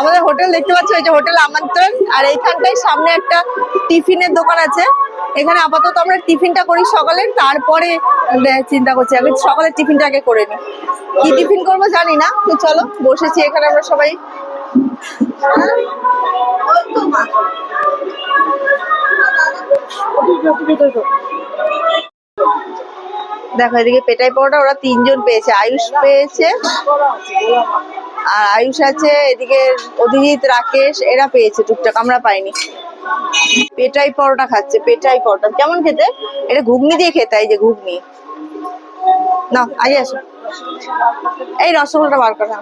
আমাদের হোটেল দেখতে পাচ্ছ, এই যে হোটেল আমন্ত্রণ। আর এইখানটায় সামনে একটা টিফিনের দোকান আছে। এখানে আপাতত আমরা টিফিনটা করি সকালের, তারপরে চিন্তা করছি আগে সকালের টিফিনটা আগে করে নিই। কি টিফিন করবো জানি না, তো চলো বসেছি এখানে আমরা সবাই। দেখো এদিকে পেটাই পরোটা ওরা 3 জন পেয়েছে, আয়ুষ পেয়েছে আর আয়ুষ আছে এদিকে, অভিজিৎ, রাকেশ এরা পেয়েছে টুকটাক, আমরা পাইনি। পেটাই পরোটা খাচ্ছে, পেটাই পরোটা কেমন খেতে? এটা ঘুগনি দিয়ে খেতে, এই যে ঘুগনি। না আগে আসো, এই রসগোল্লাটা বার করা।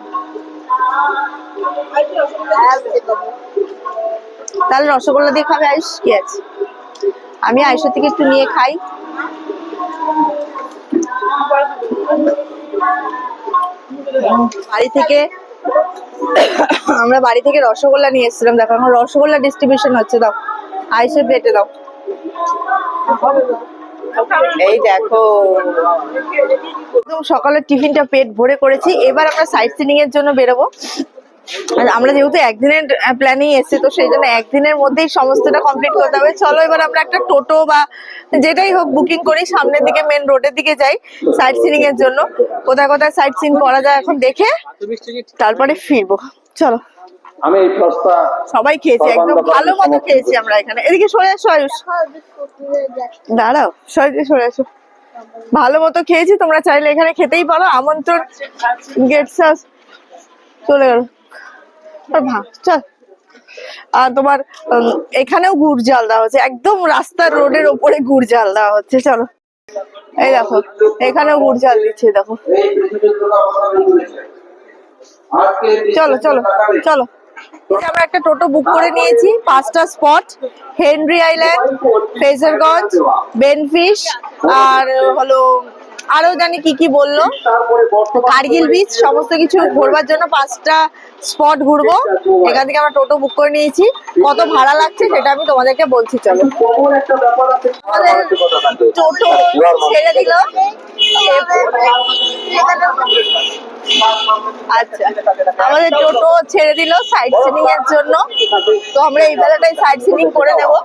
তাহলে রসগোল্লা দিয়ে খাবে আয়ুষ, কি আছে? আমি আয়ুষের থেকে একটু নিয়ে খাই। বাড়ি থেকে আমরা বাড়ি থেকে রসগোল্লা নিয়ে এসেছিলাম। দেখো এখন রসগোল্লা ডিস্ট্রিবিউশন হচ্ছে। দাও আয়ুষের প্লেটে দাও। এই দেখো একদম সকালের টিফিনটা পেট ভরে করেছি। এবার আমরা সাইট সিনিং এর জন্য বেরোবো। আর আমরা যেহেতু একদিনের প্ল্যানিং এসেছি, তো সেই জন্য একদিনের মধ্যেই সমস্তটা কমপ্লিট করতে হবে। চলো এবার আমরা একটা টোটো বা যেটাই হোক বুকিং করি, সামনের দিকে মেন রোডের দিকে যাই সাইট সিনিং এর জন্য। কোথায় কোথায় সাইট সিন করা যায় এখন দেখে তারপরে ফিরবো। চলো। আমি এই প্রস্তাব সবাই খেয়েছি, একদম ভালো মতো খেয়েছি আমরা এখানে। এদিকে সরে আসো আয়ুষ, দাঁড়াও, সরে আসো। ভালো মতো খেয়েছি, তোমরা চাইলে এখানে খেতেই পারো। আমন্ত্রণ গেটস চলে গেল। চল। আর তোমার এখানেও গুড় জাল দেওয়া হচ্ছে, একদম রাস্তার রোডের ওপরে গুড় জাল দেওয়া হচ্ছে। চলো এই দেখো এখানেও গুড় জাল দিচ্ছে, দেখো। চলো চলো চলো। আমরা একটা টোটো বুক করে নিয়েছি, 5টা spot: Henry Island, Fraserganj, Benfish, আর হলো আরো জানি কি কি বললো, কার্গিল বিচ। সমস্ত কিছু ঘুরবার জন্য 5টা স্পট ঘুরবো। এখান থেকে আমরা টোটো বুক করে নিয়েছি। কত ভাড়া লাগছে সেটা আমি তোমাদেরকে বলছি। চলো। আমাদের টোটো ছেড়ে দিল। আচ্ছা, আমাদের টোটো ছেড়ে দিল সাইট সিনিং এর জন্য। তো আমরা এই বেলাটাই সাইট সিনিং করে নেবো,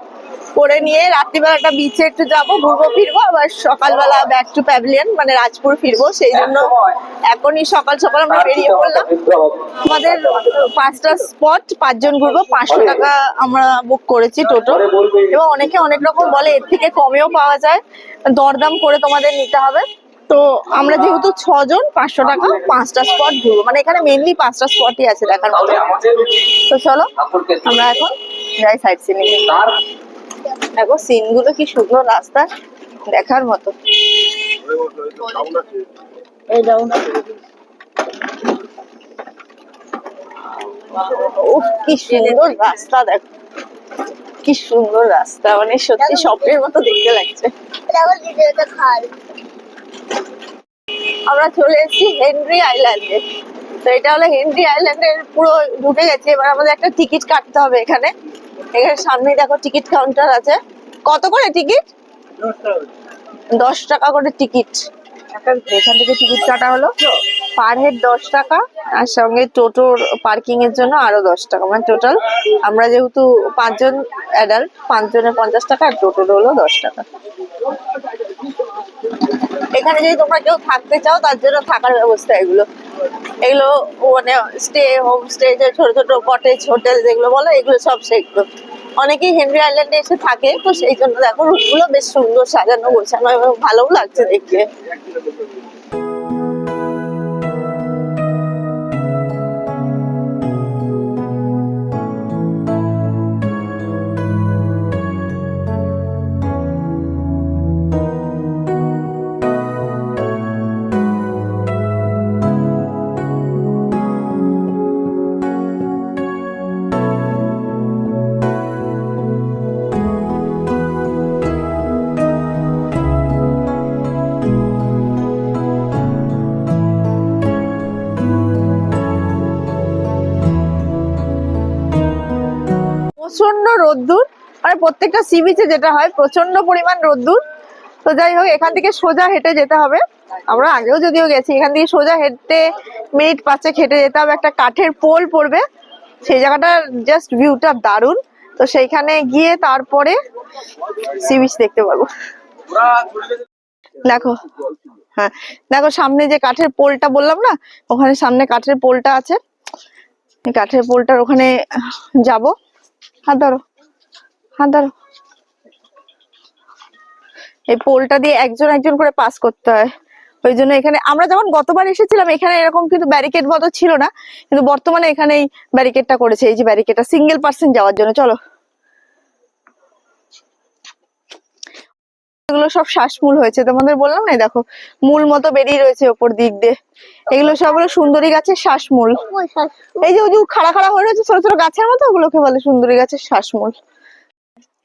করে নিয়ে রাত্রিবেলাটা বিচে একটু যাবো, ঘুরবো ফিরবো, আবার সকালবেলা ব্যাক টু প্যাভিলিয়ন মানে রাজপুর ফিরবো। সেই জন্য এখনই সকাল সকাল আমরা বেরিয়ে পড়লাম। আমাদের 5টা স্পট, 5 জন ঘুরবো। 500 টাকা আমরা বুক করেছি টোটো, এবং অনেকে অনেক রকম বলে, এর থেকে কমেও পাওয়া যায়, দরদাম করে তোমাদের নিতে হবে। তো আমরা যেহেতু 6 জন, 500 টাকা, 5টা স্পট ঘুরবো। মানে এখানে মেনলি 5টা স্পটই আছে দেখার মতো। তো চলো আমরা এখন যাই সাইট সিনিং। দেখো সিন গুলো কি সুন্দর, রাস্তা দেখার মতো। কি সুন্দর রাস্তা, দেখো কি সুন্দর রাস্তা, মানে সত্যি স্বপ্নের মতো দেখতে লাগছে। আমরা চলে এসেছি হেনরি আইল্যান্ডে। তো এটা হলো হেনরি আইল্যান্ডের পুরো ঢুকে গেছে। এবার আমাদের একটা টিকিট কাটতে হবে এখানে। এখানে সামনেই দেখো টিকিট কাউন্টার আছে। কত করে টিকিট? 10 টাকা করে টিকিট। এখান থেকে টিকিট কাটা হলো, পার হেড 10 টাকা, আর সঙ্গে টোটোর পার্কিং এর জন্য আরো 10 টাকা। মানে টোটাল আমরা যেহেতু 5 জন অ্যাডাল্ট, 5 জনের 50 টাকা, আর টোটোর হলো 10 টাকা। এখানে যদি তোমরা কেউ থাকতে চাও, তার জন্য থাকার ব্যবস্থা এগুলো মানে স্টে, হোম স্টে, যে ছোট ছোট কটেজ হোটেল যেগুলো বলো, এগুলো সব সেগুলো। অনেকেই হেনরি আইল্যান্ডে এসে থাকে, তো সেই জন্য দেখো রুমগুলো বেশ সুন্দর সাজানো গোছানো, এবং ভালোও লাগছে দেখতে। প্রচন্ড রোদ্দুর, মানে প্রত্যেকটা সি বিচে যেটা হয় প্রচন্ড পরিমাণ রোদ্দুর। তো যাই হোক, এখান থেকে সোজা হেঁটে যেতে হবে। আমরা আগেও যদিও গেছি, এখান থেকে সোজা হেঁটে মিনিট 5 হেঁটে যেতে হবে। একটা কাঠের পোল পড়বে, সেই জায়গাটার জাস্ট ভিউটা দারুণ। তো সেইখানে গিয়ে তারপরে সি বিচ দেখতে পারবো। দেখো, হ্যাঁ দেখো সামনে যে কাঠের পোলটা বললাম না, ওখানে সামনে কাঠের পোলটা আছে, কাঠের পোলটার ওখানে যাব। হাত ধরো, হাত ধরো। এই পোলটা দিয়ে একজন একজন করে পাস করতে হয়। ওই জন্য এখানে আমরা যখন গতবার এসেছিলাম এখানে এরকম কিন্তু ব্যারিকেড মতো ছিল না, কিন্তু বর্তমানে এখানে এই ব্যারিকেডটা করেছে, এই যে ব্যারিকেডটা সিঙ্গেল পার্সন যাওয়ার জন্য। চলো, এগুলো সব শ্বাসমূল হয়েছে, তোমাদের বললাম না, দেখো মূল মতো বেরিয়ে রয়েছে ওপর দিক দিয়ে। এগুলো সব হলো সুন্দরী গাছের শ্বাসমূল। এই যে ওই যে খাড়া খাড়া হয়ে রয়েছে ছোট ছোট গাছের মতো, ওগুলোকে বলে সুন্দরী গাছের শ্বাসমূল।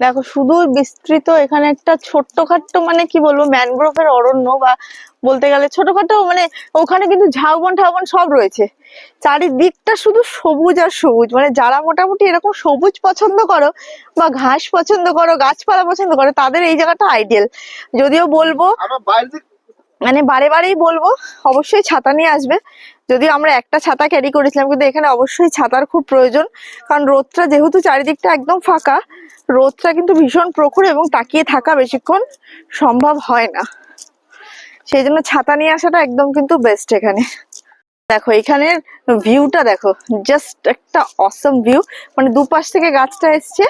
দেখো শুধু বিস্তৃত এখানে একটা ছোট্টখাট্ট মানে কি বলবো ম্যানগ্রোভের অরণ্য, বা বলতে গেলে ছোটখাটো, মানে ওখানে কিন্তু ঝাউবন ঠাউবন সব রয়েছে, চারিদিকটা শুধু সবুজ আর সবুজ। মানে যারা মোটামুটি এরকম সবুজ পছন্দ করো বা ঘাস পছন্দ করো, গাছপালা পছন্দ করো, তাদের এই জায়গাটা আইডিয়াল। যদিও বলবো, মানে বারে বারেই বলবো, অবশ্যই ছাতা নিয়ে আসবে। যদিও আমরা একটা ছাতা ক্যারি করেছিলাম, কিন্তু এখানে অবশ্যই ছাতার খুব প্রয়োজন, কারণ রোদটা যেহেতু চারিদিকটা একদম ফাঁকা, রোদটা কিন্তু ভীষণ প্রখর এবং তাকিয়ে থাকা বেশিক্ষণ সম্ভব হয় না, সেই জন্য ছাতা নিয়ে আসাটা একদম কিন্তু বেস্ট এখানে। দেখো এখানের ভিউটা দেখো, জাস্ট একটা অসম ভিউ। মানে দুপাশ থেকে গাছটা এসছে,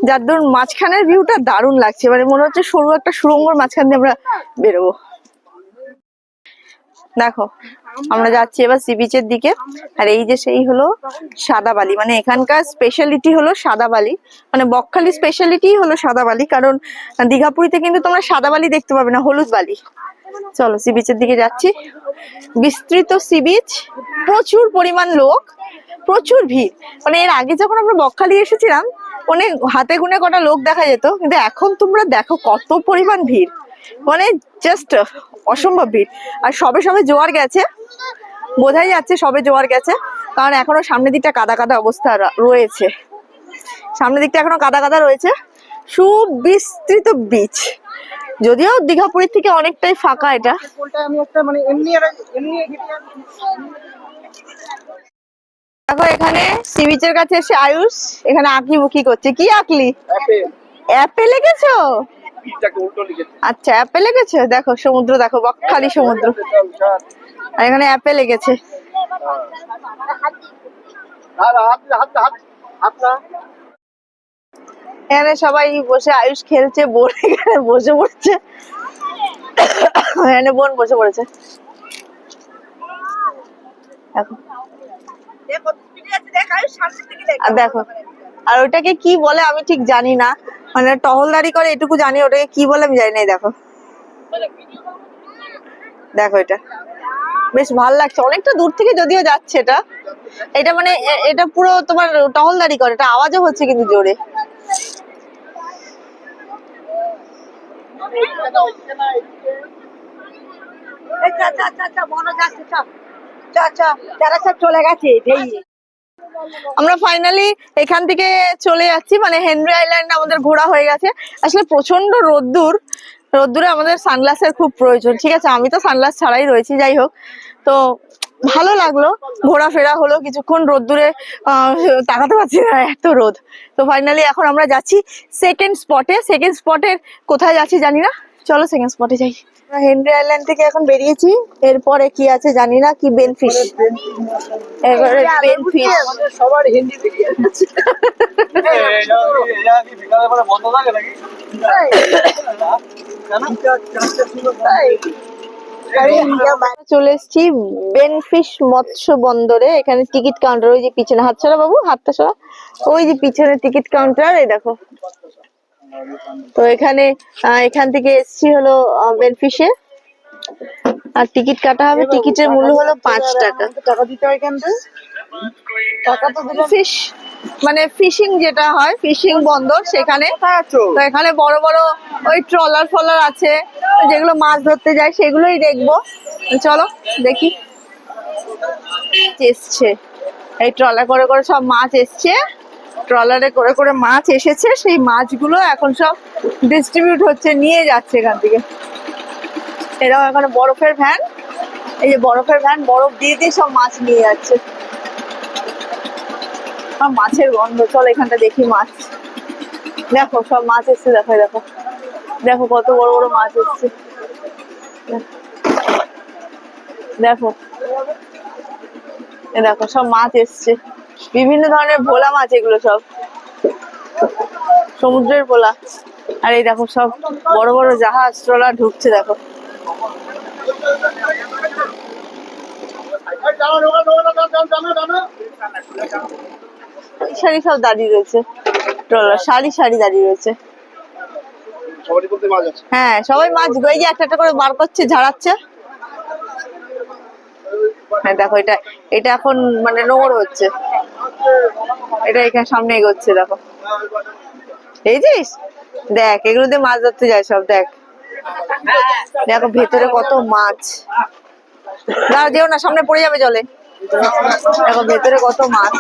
যার দরুন মাঝখানের ভিউটা দারুণ লাগছে, মানে মনে হচ্ছে সরু একটা সুড়ঙ্গর মাঝখান দিয়ে আমরা বেরোবো। দেখো আমরা যাচ্ছি এবার সি বিচের দিকে, আর এই যে সেই হলো সাদা বালি, মানে এখানকার স্পেশালিটি হলো সাদা বালি, মানে বকখালি স্পেশালিটি হলো সাদা বালি, কারণ দীঘাপুরীতে কিন্তু তোমরা সাদা বালি দেখতে পাবে না, হলুদ বালি। চলো সি বিচের দিকে যাচ্ছি, বিস্তৃত সি বিচ, প্রচুর পরিমাণ লোক, প্রচুর ভিড়। মানে এর আগে যখন আমরা বকখালি এসেছিলাম মানে হাতে গুনে কটা লোক দেখা যেত, কিন্তু এখন তোমরা দেখো কত পরিমাণ ভিড়, মানে জাস্ট অসম্ভব ভিড়। আর সবে সবে জোয়ার গেছে, বোঝাই যাচ্ছে সবে জোয়ার গেছে, কারণ এখনো সামনের দিকটা কাদা কাদা অবস্থা রয়েছে, সামনের দিকটা এখনো কাদা কাদা রয়েছে। সুবিস্তৃত বিচ, যদিও দীঘাপুরীর থেকে অনেকটাই ফাঁকা এটা। দেখো এখানে সি বিচের কাছে এসে আয়ুষ এখানে আঁকি বুকি করছে। কি আঁকলি? অ্যাপে লিখেছো? আচ্ছা অ্যাপে লিখেছো। দেখো সমুদ্র, দেখো বকখালি সমুদ্র, আর এখানে অ্যাপে লেগেছে। এখানে সবাই বসে আয়ুষ খেলছে, বোন এখানে বসে পড়ছে, এখানে বোন বসে পড়েছে। দেখো আর ওটাকে কি বলে আমি ঠিক জানি না, মানে টহলদারি করে এটুকু জানি, ওটাকে কি বলে আমি জানি না। দেখো দেখো এটা বেশ ভালো লাগছে, অনেকটা দূর থেকে যদিও যাচ্ছে এটা, এটা মানে এটা পুরো তোমার টহলদারি করে, এটা আওয়াজও হচ্ছে কিন্তু জোরে। চলে গেছে, আমরা ফাইনালি এখান থেকে চলে যাচ্ছি, মানে হেনরি আইল্যান্ড আমাদের ঘোরা হয়ে গেছে। আসলে প্রচন্ড রোদ্দুর, রোদ্দুরে আমাদের সানগ্লাসের খুব প্রয়োজন। ঠিক আছে আমি তো সানগ্লাস ছাড়াই রয়েছি, যাই হোক তো ভালো লাগলো, ঘোরাফেরা হলো কিছুক্ষণ, রোদ্দুরে তাকাতে পারছি না এত রোদ। তো ফাইনালি এখন আমরা যাচ্ছি সেকেন্ড স্পটে। সেকেন্ড স্পটের কোথায় যাচ্ছি জানি না, চলো সেকেন্ড স্পটে যাই। হেনরি আইল্যান্ড থেকে এখন বেরিয়েছি, এরপরে কি আছে জানি না, কি বেনফিশ, এবারে বেনফিশ সবার হিন্দি চলে এসছি বেনফিশ মৎস্য বন্দরে। এখানে টিকিট কাউন্টার, ওই যে পিছনে, হাত ছাড়া বাবু, হাতটা সরা, ওই যে পিছনে টিকিট কাউন্টার, এই দেখো। তো এখানে এখান থেকে এসছি হলো বেনফিশে, আর টিকিট কাটা হবে, টিকিটের মূল্য হলো 5 টাকা। টাকা দিতে হয় কেন? ফিশ মানে ফিশিং যেটা হয়, ফিশিং বন্দর সেখানে। তো এখানে বড় বড় ওই ট্রলার ফলার আছে, যেগুলো মাছ ধরতে যায়, সেগুলোই দেখবো। চলো দেখি। এসছে এই ট্রলার করে করে সব মাছ এসছে, ট্রলারে করে করে মাছ এসেছে, সেই মাছগুলো এখন সব ডিস্ট্রিবিউট হচ্ছে, নিয়ে যাচ্ছে এখান থেকে। এরাও এখানে বরফের ভ্যান, এই যে বরফের ভ্যান, বরফ দিয়ে দিয়ে সব মাছ নিয়ে যাচ্ছে। সব মাছের গন্ধ। চল এখানটা দেখি মাছ। দেখো সব মাছ এসছে, দেখো দেখো দেখো কত বড় বড় মাছ এসছে। দেখো দেখো সব মাছ এসছে, বিভিন্ন ধরনের ভোলা মাছ, এগুলো সব সমুদ্রের ভোলা। আর এই দেখো সব বড় বড় জাহাজ ট্রলার ঢুকছে, দেখো সারি সব দাঁড়িয়ে রয়েছে, ট্রলার সারি সারি দাঁড়িয়ে রয়েছে। হ্যাঁ সবাই মাছ গিয়ে একটা একটা করে বার করছে, ঝাড়াচ্ছে। হ্যাঁ দেখো এটা এটা এখন মানে নোংর হচ্ছে, এটা এখানে সামনে এগোচ্ছে। দেখো দেখছিস, দেখ এগুলো দিয়ে মাছ ধরতে যায় সব। দেখ দেখো ভেতরে কত মাছ। দাঁড়া যেও না, সামনে পড়ে যাবে জলে। দেখো ভেতরে কত মাছ।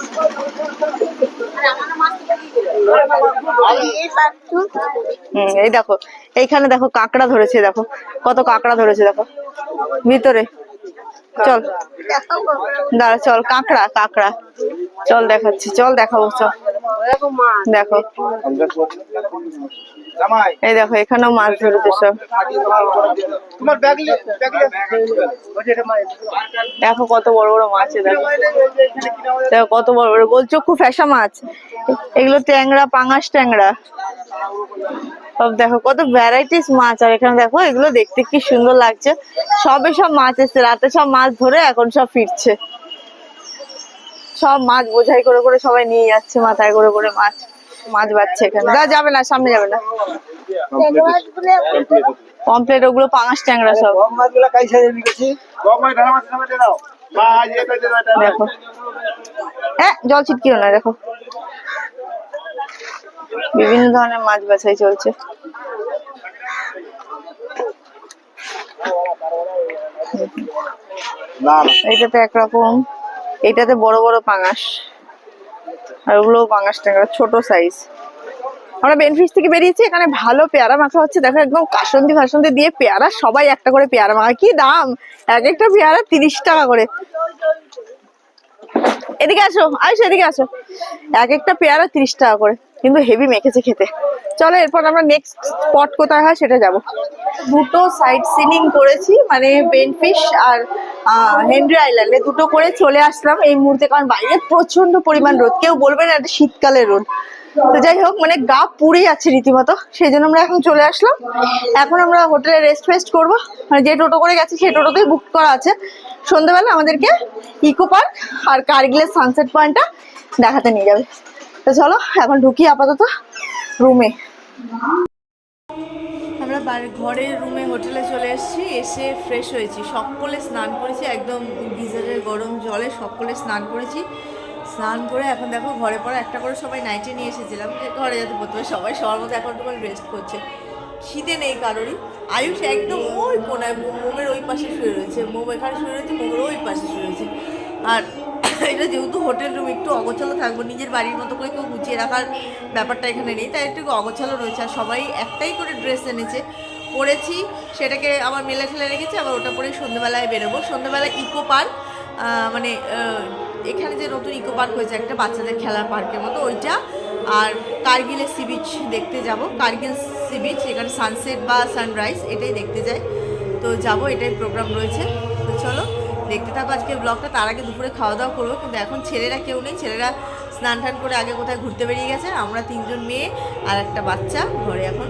এই দেখো এইখানে দেখো কাঁকড়া ধরেছে, দেখো কত কাঁকড়া ধরেছে দেখো ভিতরে। চল দাঁড়া, চল কাঁকড়া কাঁকড়া চল দেখাচ্ছি, চল দেখাবো চল। দেখো এই দেখো এখানেও মাছ ধরেছে সব। দেখো কত বড় বড় মাছ, দেখো দেখো কত বড় বড় গোলচক্ষু ফ্যাসা মাছ। এগুলো ট্যাংরা, পাঙাশ ট্যাংরা সব। দেখো কত ভ্যারাইটিস মাছ। আর এখানে দেখো এগুলো দেখতে কি সুন্দর লাগছে। সবে সব মাছ এসছে, রাতে সব মাছ ধরে এখন সব ফিরছে। সব মাছ বোঝাই করে করে সবাই নিয়ে যাচ্ছে, মাথায় করে করে মাছ মাছ বাচ্ছে এখানে। যাবে না, সামনে যাবে না। কমপ্লিট, ওগুলো পাঙাশ ট্যাংরা সব। দেখো হ্যাঁ জল ছিটকিও না। দেখো বিভিন্ন ধরনের মাছ বাছাই চলছে। এইটাতে একরকম, এইটাতে বড় বড় পাঙাশ, আর ওগুলো পাঙাশ ট্যাংরা ছোট সাইজ। আমরা বেনফিশ থেকে বেরিয়েছি, এখানে ভালো পেয়ারা মাখা হচ্ছে। দেখো একদম কাসন্দি ফাসন্দি দিয়ে পেয়ারা, সবাই একটা করে পেয়ারা মাখা। কি দাম, এক একটা পেয়ারা 30 টাকা করে। এদিকে আসো, আয়ুষ এদিকে আসো। এক একটা পেয়ারা 30 টাকা করে, কিন্তু হেভি মেখেছে খেতে। চলো এরপর আমরা নেক্সট স্পট কোথায় হয় সেটা যাবো। দুটো সাইট সিনিং করেছি, মানে বেনফিশ আর হেনরি আইল্যান্ডে দুটো করে চলে আসলাম এই মুহূর্তে, কারণ বাইরে প্রচন্ড পরিমাণ রোদ। কেউ বলবে না এটা শীতকালের রোদ। তো যাই হোক, মানে গা পুড়ে যাচ্ছে রীতিমতো, সেই জন্য আমরা এখন চলে আসলাম। এখন আমরা হোটেলে রেস্ট ফেস্ট করবো। মানে যে টোটো করে গেছি সেই টোটোতেই বুক করা আছে। সন্ধ্যাবেলা আমাদেরকে ইকো পার্ক আর কার্গিলের সানসেট পয়েন্টটা দেখাতে নিয়ে যাবে। তো চলো এখন ঢুকি আপাতত রুমে। আমরা ঘরের রুমে হোটেলে চলে এসেছি, এসে ফ্রেশ হয়েছি, সকলে স্নান করেছি, একদম গিজারের গরম জলে সকলে স্নান করেছি। স্নান করে এখন দেখো ঘরে পরে একটা করে সবাই নাইটে নিয়ে এসেছিলাম, যে ঘরে যাতে প্রথমে সবাই সবার মতো এখন তোমার রেস্ট করছে। খিদে নেই কারোরই। আয়ুষ একদম ওই কোনায় মোমের ওই পাশে শুয়ে রয়েছে, মোম এখানে শুয়ে রয়েছে, মোমের ওই পাশে শুয়ে রয়েছে। আর এটা যেহেতু হোটেল রুম, একটু অগোছালো থাকবো, নিজের বাড়ির মতো করে কেউ গুছিয়ে রাখার ব্যাপারটা এখানে নেই, তাই একটু অগোছালো রয়েছে। আর সবাই একটাই করে ড্রেস এনেছে, পরেছি, সেটাকে আবার মেলে ঠেলে রেখেছি, আবার ওটা পরে সন্ধ্যেবেলায় বেরোবো। সন্ধ্যেবেলায় ইকো পার্ক, মানে এখানে যে নতুন ইকো পার্ক হয়েছে একটা বাচ্চাদের খেলার পার্কের মতো, ওইটা। আর কার্গিলের সি বিচ দেখতে যাব, কার্গিল সি বিচ, এখানে সানসেট বা সানরাইজ এটাই দেখতে যাই। তো যাবো, এটাই প্রোগ্রাম রয়েছে। তো চলো দেখতে থাকো আজকে ব্লগটা। তার আগে দুপুরে খাওয়া দাওয়া করবো, কিন্তু এখন ছেলেরা কেউ নেই, ছেলেরা স্নান টান করে আগে কোথায় ঘুরতে বেরিয়ে গেছে। আমরা 3জন মেয়ে আর একটা বাচ্চা ঘরে এখন